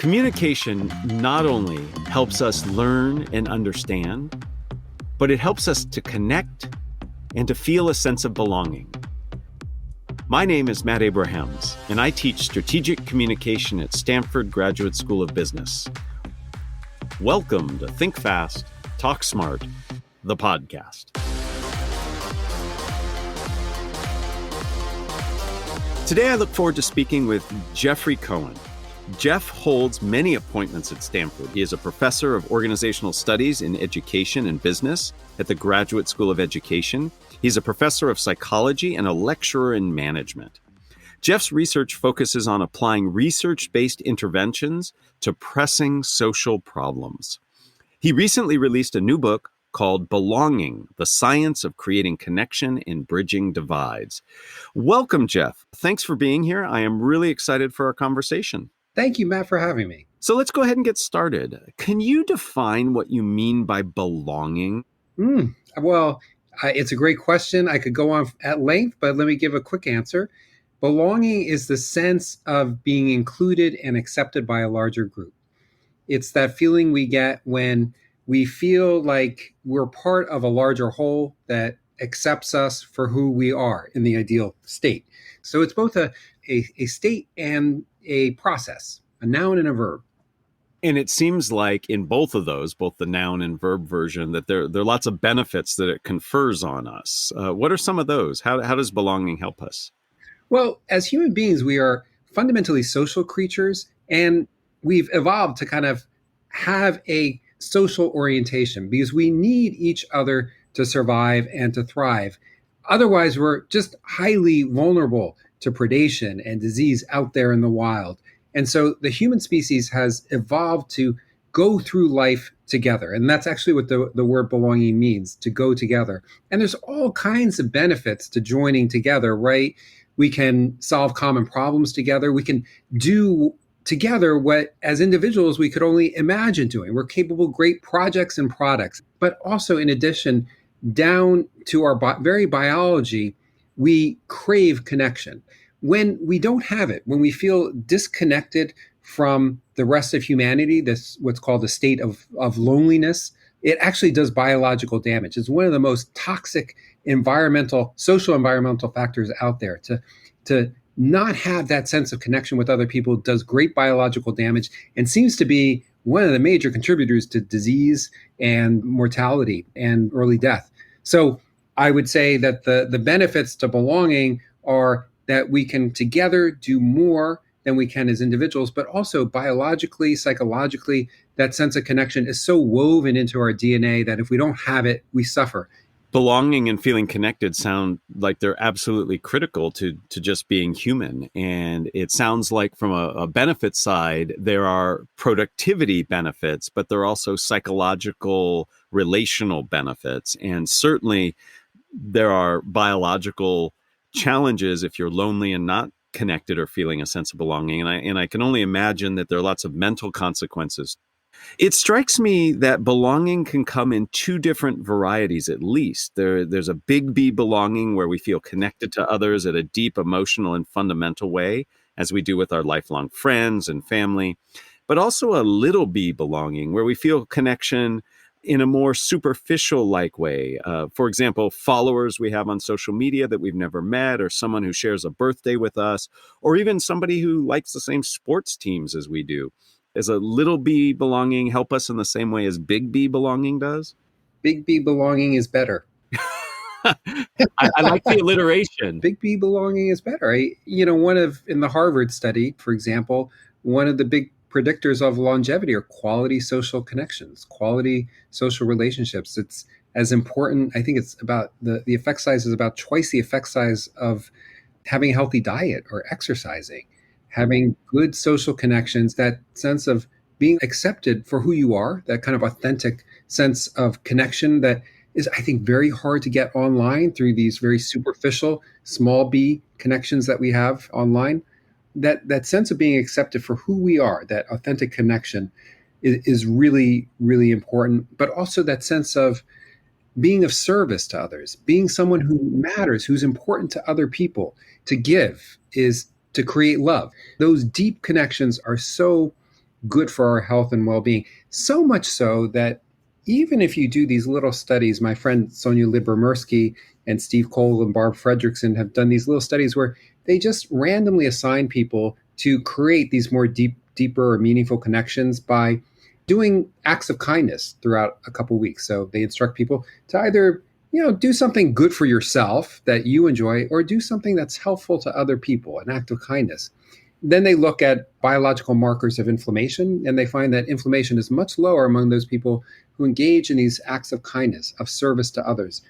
Communication not only helps us learn and understand, but it helps us to connect and to feel a sense of belonging. My name is Matt Abrahams, and I teach strategic communication at Stanford Graduate School of Business. Welcome to Think Fast, Talk Smart, the podcast. Today I look forward to speaking with Geoffrey Cohen. Jeff holds many appointments at Stanford. He is a professor of organizational studies in education and business at the Graduate School of Education. He's a professor of psychology and a lecturer in management. Jeff's research focuses on applying research-based interventions to pressing social problems. He recently released a new book called Belonging: The Science of Creating Connection and Bridging Divides. Welcome, Jeff. Thanks for being here. I am really excited for our conversation. Thank you, Matt, for having me. So let's go ahead and get started. Can you define what you mean by belonging? It's a great question. I could go on at length, but let me give a quick answer. Belonging is the sense of being included and accepted by a larger group. It's that feeling we get when we feel like we're part of a larger whole that accepts us for who we are in the ideal state. So it's both a state and a process, a noun and a verb. And it seems like in both of those, both the noun and verb version, that there are lots of benefits that it confers on us. What are some of those? How does belonging help us? Well, as human beings, we are fundamentally social creatures, and we've evolved to kind of have a social orientation because we need each other to survive and to thrive. Otherwise, we're just highly vulnerable to predation and disease out there in the wild. And so the human species has evolved to go through life together. And that's actually what the word belonging means, to go together. And there's all kinds of benefits to joining together, right? We can solve common problems together. We can do together what, as individuals, we could only imagine doing. We're capable of great projects and products. But also, in addition, down to our very biology, we crave connection. When we don't have it, when we feel disconnected from the rest of humanity, this what's called a state of loneliness, it actually does biological damage. It's one of the most toxic social environmental factors out there. To not have that sense of connection with other people does great biological damage and seems to be one of the major contributors to disease and mortality and early death. So I would say that the benefits to belonging are that we can together do more than we can as individuals, but also biologically, psychologically, that sense of connection is so woven into our DNA that if we don't have it, we suffer. Belonging and feeling connected sound like they're absolutely critical to just being human. And it sounds like from a benefit side, there are productivity benefits, but there are also psychological, relational benefits. And certainly there are biological challenges if you're lonely and not connected or feeling a sense of belonging. And I can only imagine that there are lots of mental consequences. It strikes me that belonging can come in two different varieties, at least. There's a big B belonging where we feel connected to others at a deep emotional and fundamental way, as we do with our lifelong friends and family, but also a little B belonging where we feel connection in a more superficial-like way. For example, followers we have on social media that we've never met, or someone who shares a birthday with us, or even somebody who likes the same sports teams as we do. Does a little B belonging help us in the same way as big B belonging does? Big B belonging is better. I like the alliteration. Big B belonging is better. In the Harvard study, for example, one of the big predictors of longevity are quality social connections, quality social relationships. It's as important. I think it's about the effect size is about twice the effect size of having a healthy diet or exercising, having good social connections, that sense of being accepted for who you are, that kind of authentic sense of connection that is, I think, very hard to get online through these very superficial, small B connections that we have online. That sense of being accepted for who we are, that authentic connection is really, really important. But also that sense of being of service to others, being someone who matters, who's important to other people. To give is to create love. Those deep connections are so good for our health and well-being. So much so that even if you do these little studies, my friend Sonia Libramersky and Steve Cole and Barb Fredrickson have done these little studies where they just randomly assign people to create these more deeper or meaningful connections by doing acts of kindness throughout a couple of weeks. So they instruct people to either do something good for yourself that you enjoy, or do something that's helpful to other people, an act of kindness. Then they look at biological markers of inflammation, and they find that inflammation is much lower among those people who engage in these acts of kindness, of service to others.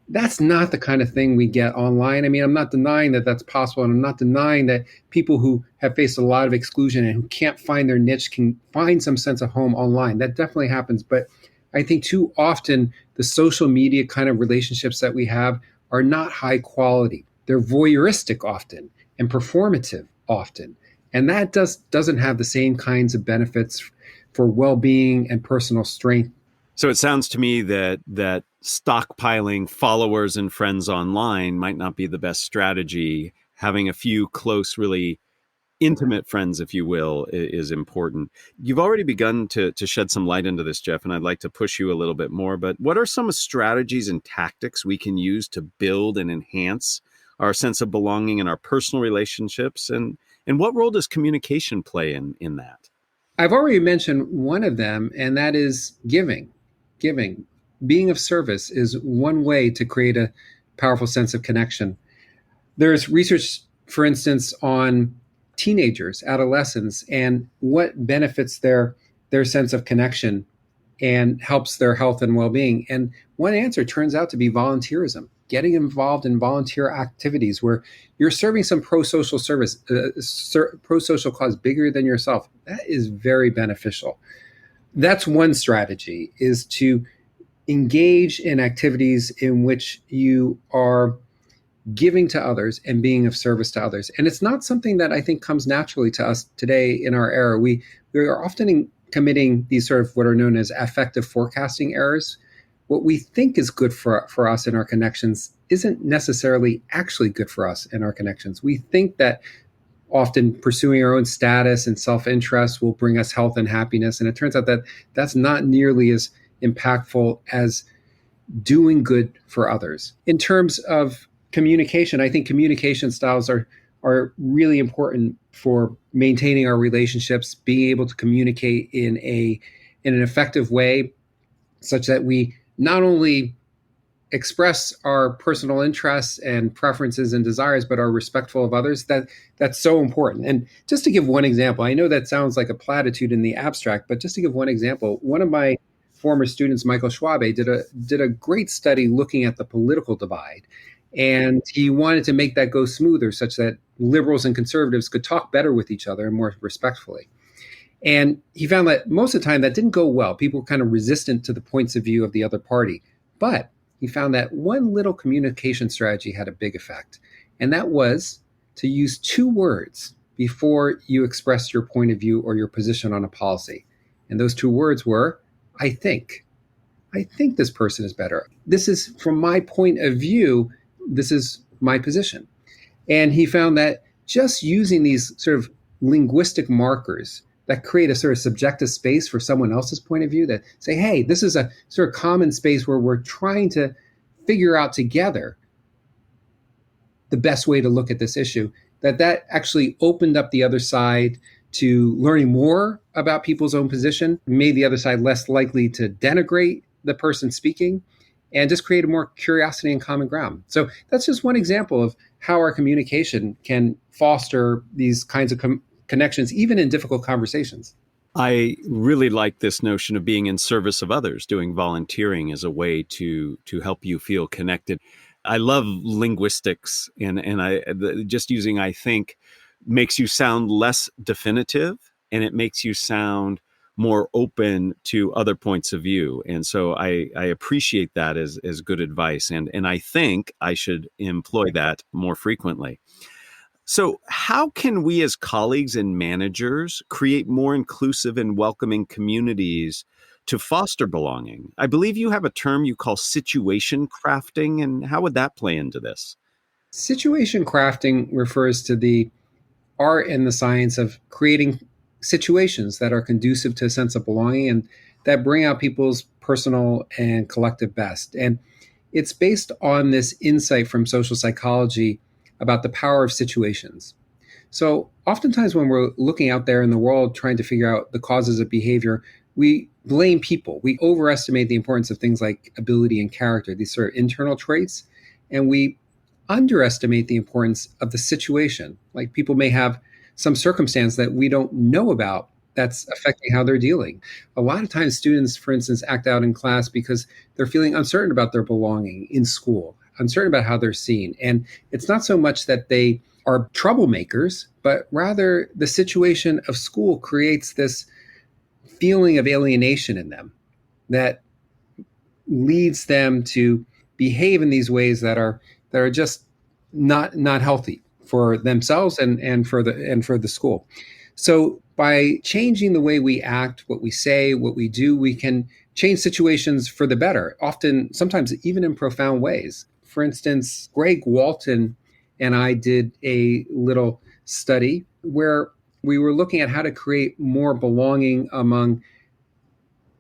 That's not the kind of thing we get online. I mean, I'm not denying that that's possible, and I'm not denying that people who have faced a lot of exclusion and who can't find their niche can find some sense of home online. That definitely happens. But I think too often the social media kind of relationships that we have are not high quality. They're voyeuristic often and performative often. And that doesn't have the same kinds of benefits for well-being and personal strength. So it sounds to me that stockpiling followers and friends online might not be the best strategy. Having a few close, really intimate friends, if you will, is important. You've already begun to shed some light into this, Jeff, and I'd like to push you a little bit more. But what are some strategies and tactics we can use to build and enhance our sense of belonging in our personal relationships? And what role does communication play in that? I've already mentioned one of them, and that is giving. Being of service is one way to create a powerful sense of connection. There's research, for instance, on teenagers, adolescents, and what benefits their sense of connection and helps their health and well-being. And one answer turns out to be volunteerism, getting involved in volunteer activities where you're serving some pro-social service, pro-social cause bigger than yourself. That is very beneficial. That's one strategy, is to engage in activities in which you are giving to others and being of service to others. And it's not something that I think comes naturally to us today in our era. We are often committing these sort of what are known as affective forecasting errors. What we think is good for us in our connections isn't necessarily actually good for us in our connections. We think that often pursuing our own status and self-interest will bring us health and happiness. And it turns out that that's not nearly as impactful as doing good for others. In terms of communication, I think communication styles are really important for maintaining our relationships, being able to communicate in an effective way such that we not only express our personal interests and preferences and desires, but are respectful of others. That's so important. And just to give one example, I know that sounds like a platitude in the abstract, but just to give one example, one of my former students, Michael Schwabe, did a great study looking at the political divide. And he wanted to make that go smoother such that liberals and conservatives could talk better with each other and more respectfully. And he found that most of the time that didn't go well. People were kind of resistant to the points of view of the other party. But he found that one little communication strategy had a big effect. And that was to use 2 words before you express your point of view or your position on a policy. And those 2 words were, I think. I think this person is better. This is, from my point of view, this is my position. And he found that just using these sort of linguistic markers that create a sort of subjective space for someone else's point of view, that say, hey, this is a sort of common space where we're trying to figure out together the best way to look at this issue, that actually opened up the other side to learning more about people's own position, made the other side less likely to denigrate the person speaking, and just create more curiosity and common ground. So that's just one example of how our communication can foster these kinds of connections, even in difficult conversations. I really like this notion of being in service of others, doing volunteering as a way to help you feel connected. I love linguistics, and just using I think makes you sound less definitive, and it makes you sound more open to other points of view. And so I appreciate that as good advice. And I think I should employ that more frequently. So how can we as colleagues and managers create more inclusive and welcoming communities to foster belonging? I believe you have a term you call situation crafting, and how would that play into this? Situation crafting refers to the art and the science of creating situations that are conducive to a sense of belonging and that bring out people's personal and collective best. And it's based on this insight from social psychology about the power of situations. So, oftentimes, when we're looking out there in the world trying to figure out the causes of behavior, we blame people. We overestimate the importance of things like ability and character, these sort of internal traits, and we underestimate the importance of the situation. Like people may have some circumstance that we don't know about that's affecting how they're dealing. A lot of times, students, for instance, act out in class because they're feeling uncertain about their belonging in school, uncertain about how they're seen. And it's not so much that they are troublemakers, but rather the situation of school creates this feeling of alienation in them that leads them to behave in these ways that are just not healthy for themselves and for the school. So by changing the way we act, what we say, what we do, we can change situations for the better, often, sometimes even in profound ways. For instance, Greg Walton and I did a little study where we were looking at how to create more belonging among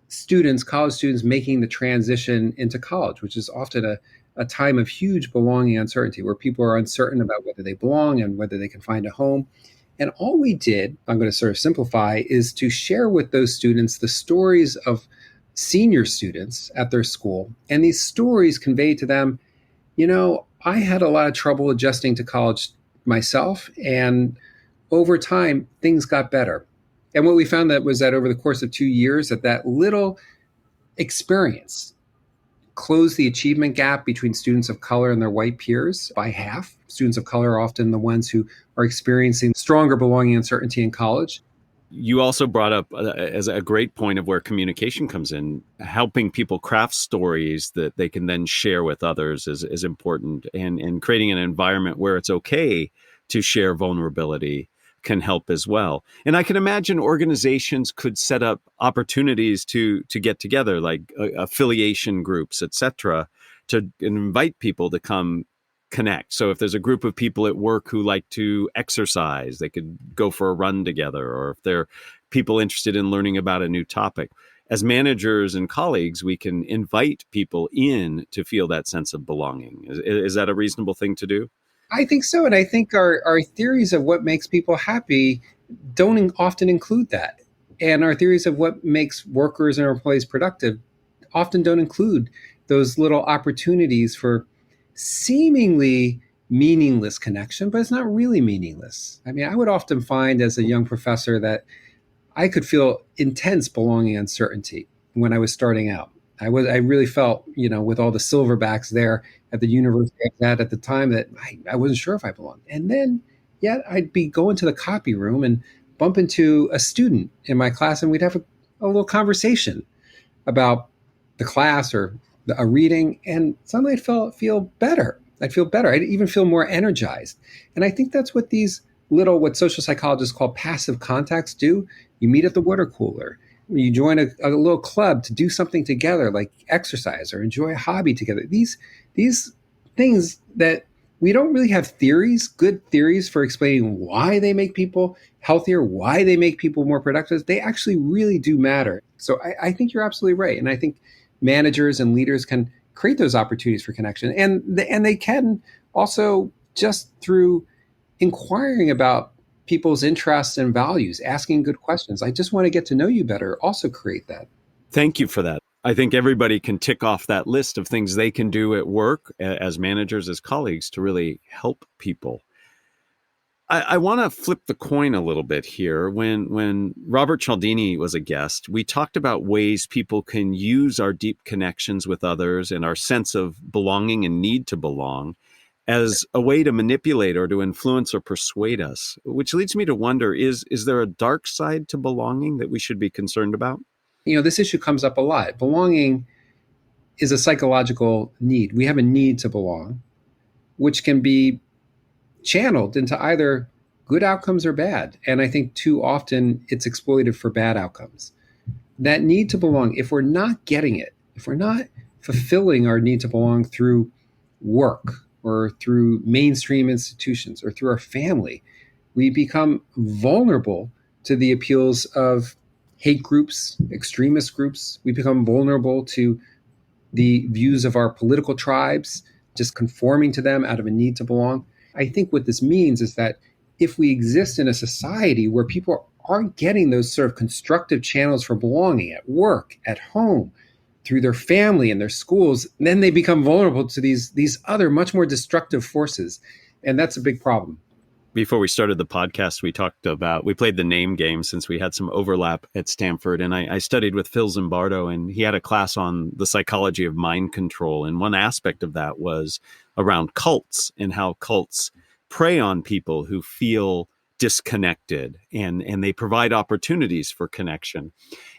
students, college students making the transition into college, which is often a time of huge belonging uncertainty where people are uncertain about whether they belong and whether they can find a home. And all we did, I'm going to sort of simplify, is to share with those students the stories of senior students at their school. And these stories convey to them, I had a lot of trouble adjusting to college myself. And over time, things got better. And what we found was that over the course of 2 years, that little experience closed the achievement gap between students of color and their white peers by half. Students of color are often the ones who are experiencing stronger belonging uncertainty in college. You also brought up as a great point of where communication comes in. Helping people craft stories that they can then share with others is important. And creating an environment where it's okay to share vulnerability can help as well. And I can imagine organizations could set up opportunities to get together, like affiliation groups, et cetera, to invite people to come connect. So if there's a group of people at work who like to exercise, they could go for a run together. Or if there are people interested in learning about a new topic, as managers and colleagues, we can invite people in to feel that sense of belonging. Is that a reasonable thing to do? I think so. And I think our theories of what makes people happy don't often include that. And our theories of what makes workers and employees productive often don't include those little opportunities for seemingly meaningless connection, but it's not really meaningless. I mean, I would often find as a young professor that I could feel intense belonging uncertainty when I was starting out. I really felt, with all the silverbacks there at the university I was at the time, that I wasn't sure if I belonged. And then, yet I'd be going to the copy room and bump into a student in my class, and we'd have a little conversation about the class or a reading, and suddenly I'd feel better. I'd feel better. I'd even feel more energized. And I think that's what these what social psychologists call passive contacts do. You meet at the water cooler. You join a little club to do something together, like exercise or enjoy a hobby together. These things that we don't really have good theories for explaining why they make people healthier, why they make people more productive. They actually really do matter. So I think you're absolutely right. And I think managers and leaders can create those opportunities for connection. And they can also, just through inquiring about people's interests and values, asking good questions. I just want to get to know you better. Also create that. Thank you for that. I think everybody can tick off that list of things they can do at work as managers, as colleagues, to really help people. I want to flip the coin a little bit here. When Robert Cialdini was a guest, we talked about ways people can use our deep connections with others and our sense of belonging and need to belong as a way to manipulate or to influence or persuade us, which leads me to wonder, is there a dark side to belonging that we should be concerned about? This issue comes up a lot. Belonging is a psychological need. We have a need to belong, which can be channeled into either good outcomes or bad. And I think too often it's exploited for bad outcomes. That need to belong, if we're not getting it, if we're not fulfilling our need to belong through work, or through mainstream institutions, or through our family, we become vulnerable to the appeals of hate groups, extremist groups. We become vulnerable to the views of our political tribes, just conforming to them out of a need to belong. I think what this means is that if we exist in a society where people aren't getting those sort of constructive channels for belonging at work, at home, through their family and their schools, then they become vulnerable to these other much more destructive forces. And that's a big problem. Before we started the podcast, we played the name game since we had some overlap at Stanford. And I studied with Phil Zimbardo, and he had a class on the psychology of mind control. And one aspect of that was around cults and how cults prey on people who feel disconnected, and they provide opportunities for connection.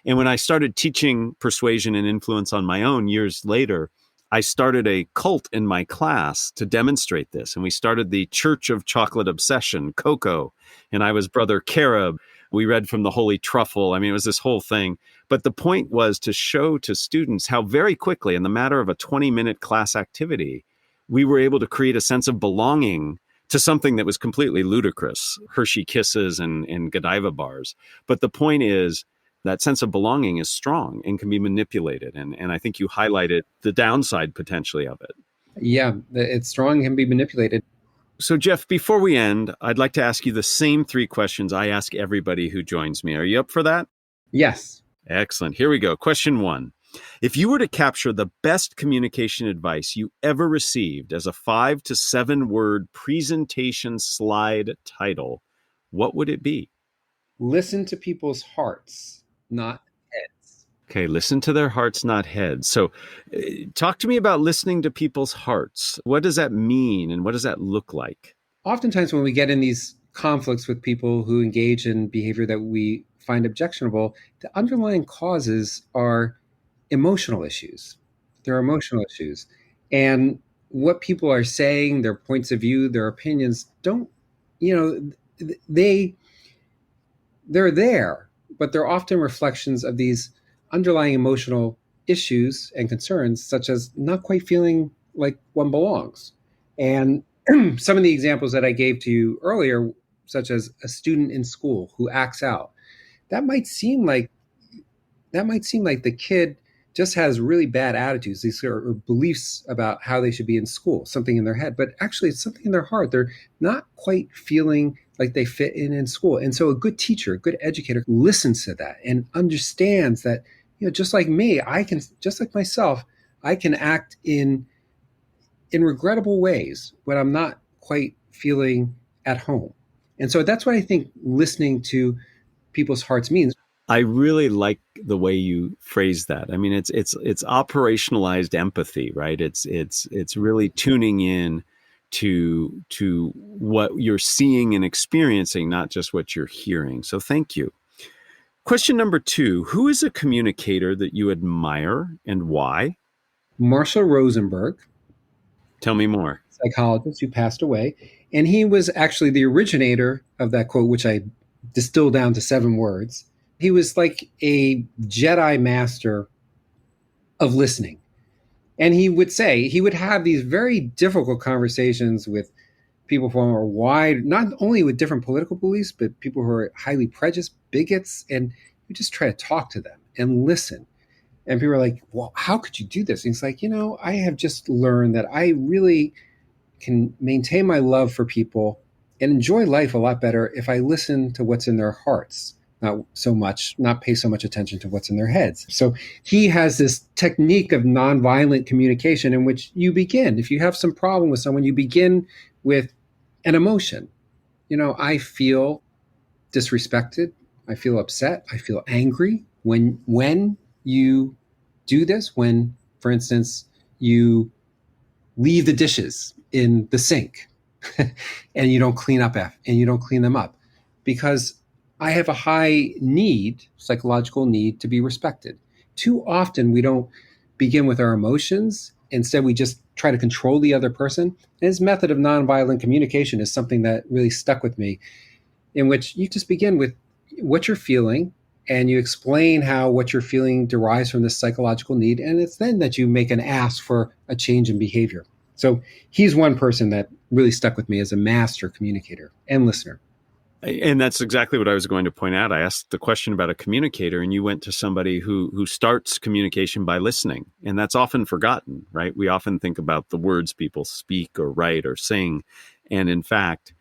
And when I started teaching persuasion and influence on my own years later, I started a cult in my class to demonstrate this. And we started the Church of Chocolate Obsession, Cocoa. And I was Brother Carob. We read from the Holy Truffle. I mean, it was this whole thing. But the point was to show to students how very quickly, in the matter of a 20-minute class activity, we were able to create a sense of belonging to something that was completely ludicrous, Hershey Kisses and Godiva bars. But the point is, that sense of belonging is strong and can be manipulated. And I think you highlighted the downside potentially of it. Yeah, it's strong and can be manipulated. So, Jeff, before we end, I'd like to ask you the same 3 questions I ask everybody who joins me. Are you up for that? Yes. Excellent. Here we go. Question 1. If you were to capture the best communication advice you ever received as a 5 to 7 word presentation slide title, what would it be? Listen to people's hearts, not heads. Okay, listen to their hearts, not heads. So talk to me about listening to people's hearts. What does that mean, and what does that look like? Oftentimes when we get in these conflicts with people who engage in behavior that we find objectionable, the underlying causes are emotional issues. They're emotional issues. And what people are saying, their points of view, their opinions, they're there, but they're often reflections of these underlying emotional issues and concerns, such as not quite feeling like one belongs. And some of the examples that I gave to you earlier, such as a student in school who acts out, that might seem like the kid just has really bad attitudes, these are beliefs about how they should be in school, something in their head, but actually it's something in their heart. They're not quite feeling like they fit in school. And so a good teacher, a good educator listens to that and understands that, just like me, just like myself, I can act in regrettable ways when I'm not quite feeling at home. And so that's what I think listening to people's hearts means. I really like the way you phrase that. I mean, it's operationalized empathy, right? It's really tuning in to what you're seeing and experiencing, not just what you're hearing. So thank you. Question number 2, who is a communicator that you admire and why? Marshall Rosenberg. Tell me more. Psychologist who passed away. And he was actually the originator of that quote, which I distilled down to 7 words. He was like a Jedi master of listening. And he would have these very difficult conversations with people from a wide, not only with different political beliefs, but people who are highly prejudiced, bigots, and you just try to talk to them and listen. And people are like, well, how could you do this? And it's like, I have just learned that I really can maintain my love for people and enjoy life a lot better if I listen to what's in their hearts, not pay so much attention to what's in their heads. So he has this technique of nonviolent communication in which you begin. If you have some problem with someone, you begin with an emotion. I feel disrespected. I feel upset. I feel angry. When you do this, when, for instance, you leave the dishes in the sink and you don't clean them up, because I have a high psychological need to be respected. Too often we don't begin with our emotions. Instead, we just try to control the other person. And his method of nonviolent communication is something that really stuck with me, in which you just begin with what you're feeling and you explain how what you're feeling derives from this psychological need. And it's then that you make an ask for a change in behavior. So he's one person that really stuck with me as a master communicator and listener. And that's exactly what I was going to point out. I asked the question about a communicator, and you went to somebody who starts communication by listening. And that's often forgotten, right? We often think about the words people speak or write or sing. And in fact,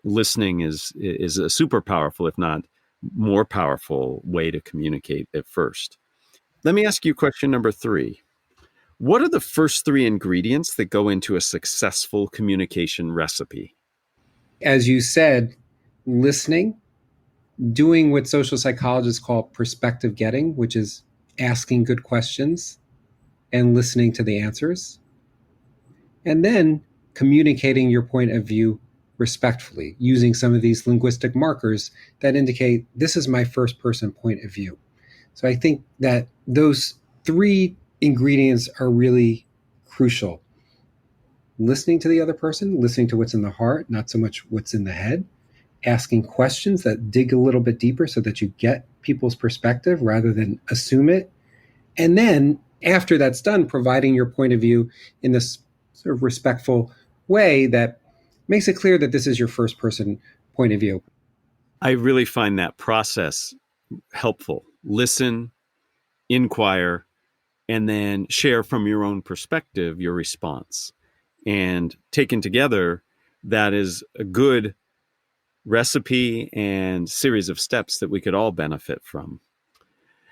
listening is a super powerful, if not more powerful, way to communicate at first. Let me ask you question number 3. What are the first 3 ingredients that go into a successful communication recipe? As you said, listening, doing what social psychologists call perspective getting, which is asking good questions and listening to the answers, and then communicating your point of view respectfully, using some of these linguistic markers that indicate this is my first person point of view. So I think that those 3 ingredients are really crucial. Listening to the other person, listening to what's in the heart, not so much what's in the head, asking questions that dig a little bit deeper so that you get people's perspective rather than assume it. And then after that's done, providing your point of view in this sort of respectful way that makes it clear that this is your first person point of view. I really find that process helpful. Listen, inquire, and then share from your own perspective your response. And taken together, that is a good recipe and series of steps that we could all benefit from.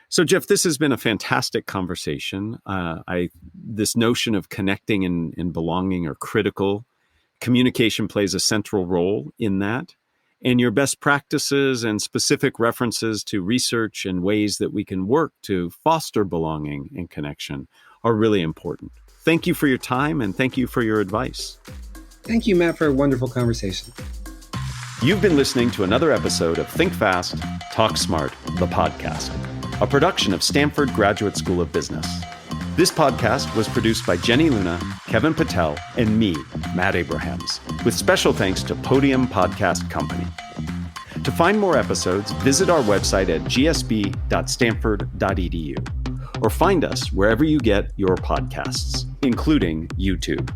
So, Jeff, this has been a fantastic conversation. This notion of connecting and belonging are critical. Communication plays a central role in that. And your best practices and specific references to research and ways that we can work to foster belonging and connection are really important. Thank you for your time, and thank you for your advice. Thank you, Matt, for a wonderful conversation. You've been listening to another episode of Think Fast, Talk Smart, the podcast, a production of Stanford Graduate School of Business. This podcast was produced by Jenny Luna, Kevin Patel, and me, Matt Abrahams, with special thanks to Podium Podcast Company. To find more episodes, visit our website at gsb.stanford.edu or find us wherever you get your podcasts, including YouTube.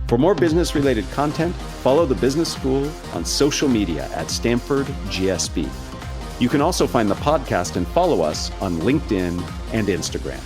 For more business-related content, follow the business school on social media at Stanford GSB. You can also find the podcast and follow us on LinkedIn and Instagram.